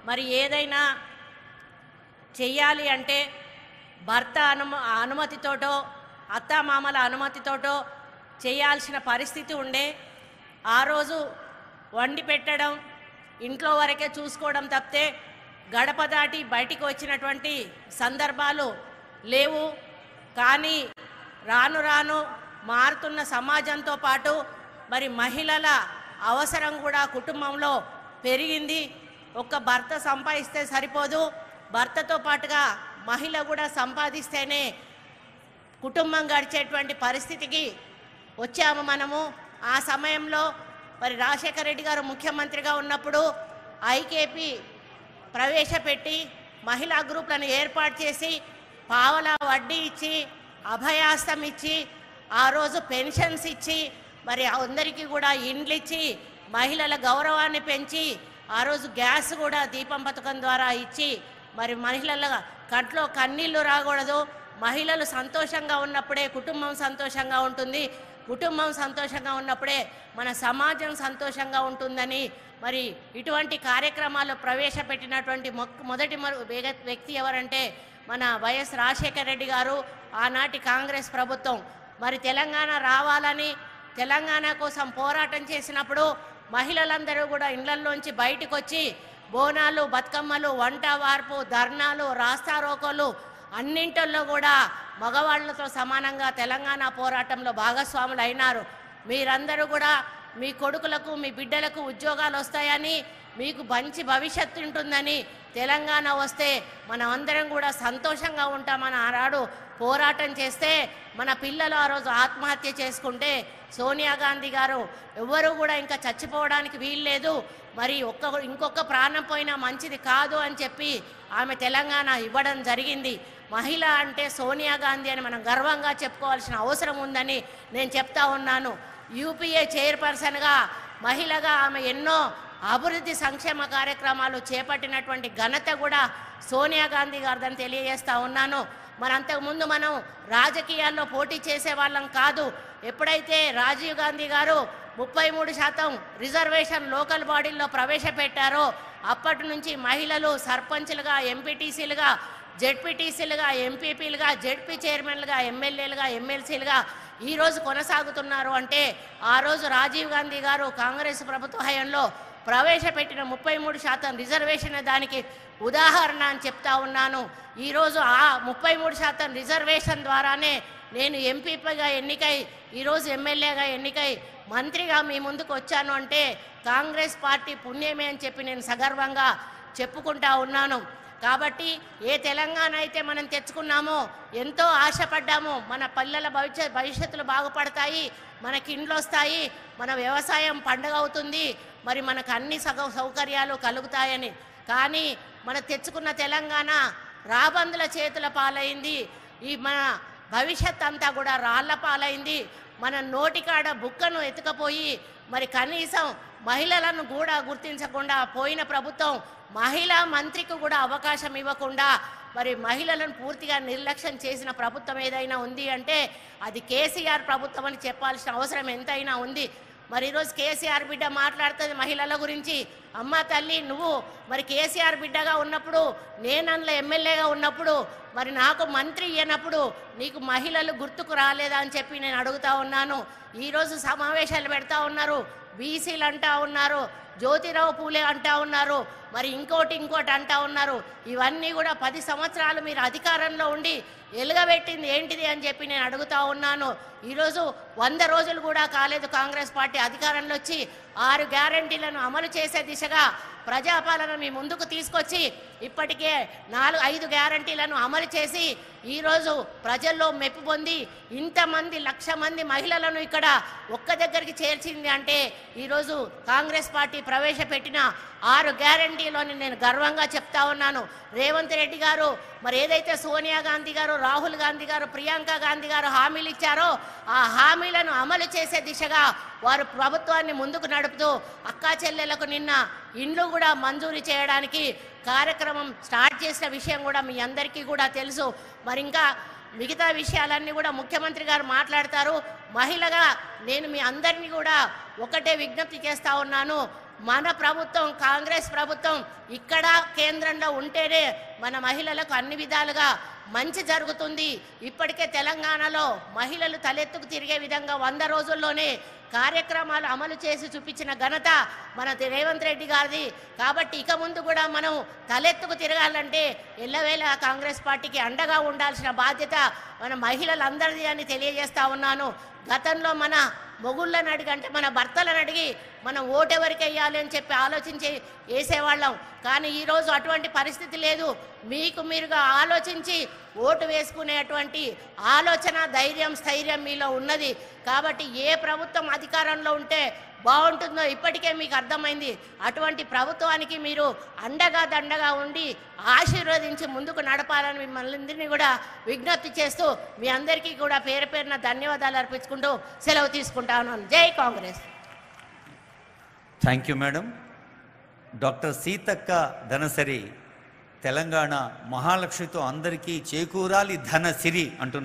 మరి ఏదైనా చెయ్యాలి అంటే భర్త అనుమతితోటో అత్తామామల అనుమతితోటో చేయాల్సిన పరిస్థితి ఉండే. ఆ రోజు వండి పెట్టడం ఇంట్లో వరకే చూసుకోవడం తప్పితే గడప దాటి బయటికి వచ్చినటువంటి సందర్భాలు లేవు. కానీ రాను రాను మారుతున్న సమాజంతో పాటు మరి మహిళల అవసరం కూడా కుటుంబంలో పెరిగింది. ఒక్క భర్త సంపాదిస్తే సరిపోదు, భర్తతో పాటుగా మహిళ కూడా సంపాదిస్తేనే కుటుంబం గడిచేటువంటి పరిస్థితికి వచ్చాము మనము. ఆ సమయంలో మరి రాజశేఖర రెడ్డి గారు ముఖ్యమంత్రిగా ఉన్నప్పుడు ఐకేపీ ప్రవేశపెట్టి మహిళా గ్రూపులను ఏర్పాటు చేసి పావలా వడ్డీ ఇచ్చి అభయాస్తం ఇచ్చి ఆ రోజు పెన్షన్స్ ఇచ్చి మరి అందరికీ కూడా ఇండ్లు ఇచ్చి మహిళల గౌరవాన్ని పెంచి ఆ రోజు గ్యాస్ కూడా దీపం పథకం ద్వారా ఇచ్చి మరి మహిళల కంట్లో కన్నీళ్లు రాకూడదు, మహిళలు సంతోషంగా ఉన్నప్పుడే కుటుంబం సంతోషంగా ఉంటుంది, కుటుంబం సంతోషంగా ఉన్నప్పుడే మన సమాజం సంతోషంగా ఉంటుందని మరి ఇటువంటి కార్యక్రమాలు ప్రవేశపెట్టినటువంటి మొదటి వ్యక్తి ఎవరంటే మన వైఎస్ రాజశేఖర రెడ్డి గారు. ఆనాటి కాంగ్రెస్ ప్రభుత్వం మరి తెలంగాణ రావాలని తెలంగాణ కోసం పోరాటం చేసినప్పుడు మహిళలందరూ కూడా ఇళ్లలోంచి బయటకు వచ్చి బోనాలు, బతుకమ్మలు, వంట వార్పు, ధర్నాలు, రాస్తారోకోలు అన్నింటిల్లో కూడా మగవాళ్లతో సమానంగా తెలంగాణ పోరాటంలో భాగస్వాములు అయినారు. మీరందరూ కూడా మీ కొడుకులకు మీ బిడ్డలకు ఉద్యోగాలు వస్తాయని, మీకు మంచి భవిష్యత్తు ఉంటుందని, తెలంగాణ వస్తే మనం అందరం కూడా సంతోషంగా ఉంటామని ఆనాడు పోరాటం చేస్తే మన పిల్లలు ఆ రోజు ఆత్మహత్య చేసుకుంటే సోనియా గాంధీ గారు ఎవ్వరూ కూడా ఇంకా చచ్చిపోవడానికి వీల్లేదు, మరి ఇంకొక ప్రాణం పోయినా మంచిది కాదు అని చెప్పి ఆమె తెలంగాణ ఇవ్వడం జరిగింది. మహిళ అంటే సోనియా గాంధీ అని మనం గర్వంగా చెప్పుకోవాల్సిన అవసరం ఉందని నేను చెప్తా ఉన్నాను. యూపీఏ చైర్పర్సన్గా మహిళగా ఆమె ఎన్నో అభివృద్ధి సంక్షేమ కార్యక్రమాలు చేపట్టినటువంటి ఘనత కూడా సోనియా గాంధీ గారిదని తెలియజేస్తూ ఉన్నాను. మరి అంతకుముందు మనం రాజకీయాల్లో పోటీ చేసే వాళ్ళం కాదు. ఎప్పుడైతే రాజీవ్ గాంధీ గారు 33% రిజర్వేషన్ లోకల్ బాడీల్లో ప్రవేశపెట్టారో అప్పటి నుంచి మహిళలు సర్పంచ్లుగా, ఎంపీటీసీలుగా, జెడ్పీటీసీలుగా, ఎంపీపీలుగా, జెడ్పీ చైర్మన్లుగా, ఎమ్మెల్యేలుగా, ఎమ్మెల్సీలుగా ఈరోజు కొనసాగుతున్నారు. అంటే ఆ రోజు రాజీవ్ గాంధీ గారు కాంగ్రెస్ ప్రభుత్వ హయాంలో ప్రవేశపెట్టిన 33% రిజర్వేషన్ దానికి ఉదాహరణ అని చెప్తా ఉన్నాను. ఈరోజు ఆ 33% రిజర్వేషన్ ద్వారానే నేను ఎంపీగా ఎన్నికై ఈరోజు ఎమ్మెల్యేగా ఎన్నికై మంత్రిగా మీ ముందుకు వచ్చాను అంటే కాంగ్రెస్ పార్టీ పుణ్యమే అని చెప్పి నేను సగర్వంగా చెప్పుకుంటా ఉన్నాను. కాబట్టి ఏ తెలంగాణ అయితే మనం తెచ్చుకున్నామో, ఎంతో ఆశపడ్డామో, మన పిల్లల భవిష్యత్తులు బాగుపడతాయి, మనకి ఇండ్లు వస్తాయి, మన వ్యవసాయం పండుగ అవుతుంది, మరి మనకు అన్ని సౌకర్యాలు కలుగుతాయని. కానీ మన తెచ్చుకున్న తెలంగాణ రాబందుల చేతుల పాలైంది. ఈ మన భవిష్యత్ అంతా కూడా రాళ్ల పాలైంది. మన నోటికాడ బుక్కను ఎత్తుకపోయి మరి కనీసం మహిళలను కూడా గుర్తించకుండా పోయిన ప్రభుత్వం మహిళా మంత్రికి కూడా అవకాశం ఇవ్వకుండా మరి మహిళలను పూర్తిగా నిర్లక్ష్యం చేసిన ప్రభుత్వం ఏదైనా ఉంది అంటే అది కేసీఆర్ ప్రభుత్వం అని చెప్పాల్సిన అవసరం ఎంతైనా ఉంది. మరి ఈరోజు కేసీఆర్ బిడ్డ మాట్లాడుతుంది మహిళల గురించి. అమ్మ తల్లి, నువ్వు మరి కేసీఆర్ బిడ్డగా ఉన్నప్పుడు, నేను అందులో ఎమ్మెల్యేగా ఉన్నప్పుడు, మరి నాకు మంత్రి ఇయ్యనప్పుడు నీకు మహిళలు గుర్తుకు రాలేదా అని చెప్పి నేను అడుగుతా ఉన్నాను. ఈరోజు సమావేశాలు పెడతా ఉన్నారు, బీసీలు అంటా ఉన్నారు, జ్యోతిరావు పూలే అంటా ఉన్నారు, మరి ఇంకోటి అంటా ఉన్నారు. ఇవన్నీ కూడా 10 సంవత్సరాలు మీరు అధికారంలో ఉండి ఎలుగబెట్టింది ఏంటిది అని చెప్పి నేను అడుగుతా ఉన్నాను. ఈరోజు 100 రోజులు కూడా కాలేదు కాంగ్రెస్ పార్టీ అధికారంలో వచ్చి 6 గ్యారంటీలను అమలు చేసే దిశగా ప్రజాపాలన మీ ముందుకు తీసుకొచ్చి ఇప్పటికే 4-5 గ్యారంటీలను అమలు చేసి ఈరోజు ప్రజల్లో మెప్పు పొంది ఇంతమంది 1,00,000 మంది మహిళలను ఇక్కడ ఒక్క దగ్గరికి చేర్చింది అంటే ఈరోజు కాంగ్రెస్ పార్టీ ప్రవేశపెట్టిన 6 గ్యారంటీలోని నేను గర్వంగా చెప్తా ఉన్నాను. రేవంత్ రెడ్డి గారు మరి ఏదైతే సోనియా గాంధీ గారు, రాహుల్ గాంధీ గారు, ప్రియాంక గాంధీ గారు హామీలు ఇచ్చారో ఆ హామీలను అమలు చేసే దిశగా వారు ప్రభుత్వాన్ని ముందుకు నడుపుతూ అక్కా చెల్లెలకు నిన్న ఇండ్లు కూడా మంజూరు చేయడానికి కార్యక్రమం స్టార్ట్ చేసిన విషయం కూడా మీ అందరికీ కూడా తెలుసు. మరి ఇంకా మిగతా విషయాలన్నీ కూడా ముఖ్యమంత్రి గారు మాట్లాడతారు. మహిళగా నేను మీ అందరినీ కూడా ఒకటే విజ్ఞప్తి చేస్తా ఉన్నాను. మన ప్రభుత్వం కాంగ్రెస్ ప్రభుత్వం ఇక్కడ కేంద్రంలో ఉంటేనే మన మహిళలకు అన్ని విధాలుగా మంచి జరుగుతుంది. ఇప్పటికే తెలంగాణలో మహిళలు తలెత్తుకు తిరిగే విధంగా 100 రోజుల్లోనే కార్యక్రమాలు అమలు చేసి చూపించిన ఘనత మన రేవంత్ రెడ్డి గారిది. కాబట్టి ఇక ముందు కూడా మనం తలెత్తుకు తిరగాలంటే ఎల్లవేళ కాంగ్రెస్ పార్టీకి అండగా ఉండాల్సిన బాధ్యత మన మహిళలందరిది అని తెలియజేస్తా ఉన్నాను. గతంలో మన మొగుళ్ళని అడిగి అంటే మన భర్తలను అడిగి మనం ఓటెవరికి వేయాలి అని చెప్పి ఆలోచించి వేసేవాళ్ళం. కానీ ఈరోజు అటువంటి పరిస్థితి లేదు. మీకు మీరుగా ఆలోచించి ఓటు వేసుకునేటువంటి ఆలోచన, ధైర్యం, స్థైర్యం మీలో ఉన్నది. కాబట్టి ఏ ప్రభుత్వం అధికారంలో ఉంటే బాగుంటుందో ఇప్పటికే మీకు అర్థమైంది. అటువంటి ప్రభుత్వానికి మీరు అండగా దండగా ఉండి ఆశీర్వదించి ముందుకు నడపాలని మిమ్మల్ని కూడా విజ్ఞప్తి చేస్తూ మీ అందరికీ కూడా పేరు పేరున ధన్యవాదాలు అర్పించుకుంటూ సెలవు తీసుకుంటాను. జై Congress. Thank you madam. Doctor Seethakka ధనసిరి తెలంగాణ మహాలక్ష్మితో అందరికీ చేకూరాలి ధనసిరి అంటున్నారు.